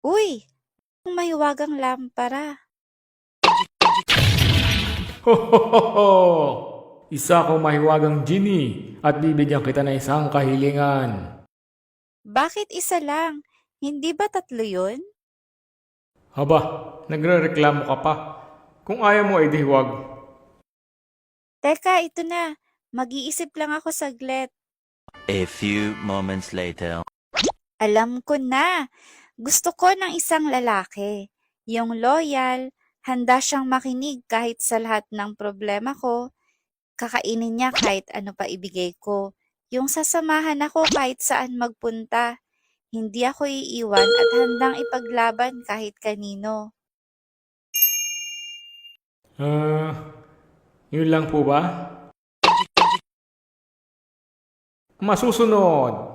Uy, ang mahiwagang lampara. Ho ho ho ho! Isa akong mahiwagang genie at bibigyan kita ng isang kahilingan. Bakit isa lang? Hindi ba tatlo yun? Haba, nagrereklamo ka pa. Kung ayaw mo ay di huwag. Teka, ito na. Mag-iisip lang ako saglit. A few moments later. Alam ko na. Gusto ko ng isang lalaki. Yung loyal, handa siyang makinig kahit sa lahat ng problema ko. Kakainin niya kahit ano pa ibigay ko. Yung sasamahan ako kahit saan magpunta. Hindi ako iiwan at handang ipaglaban kahit kanino. Ah, yun lang po ba? Masusunod!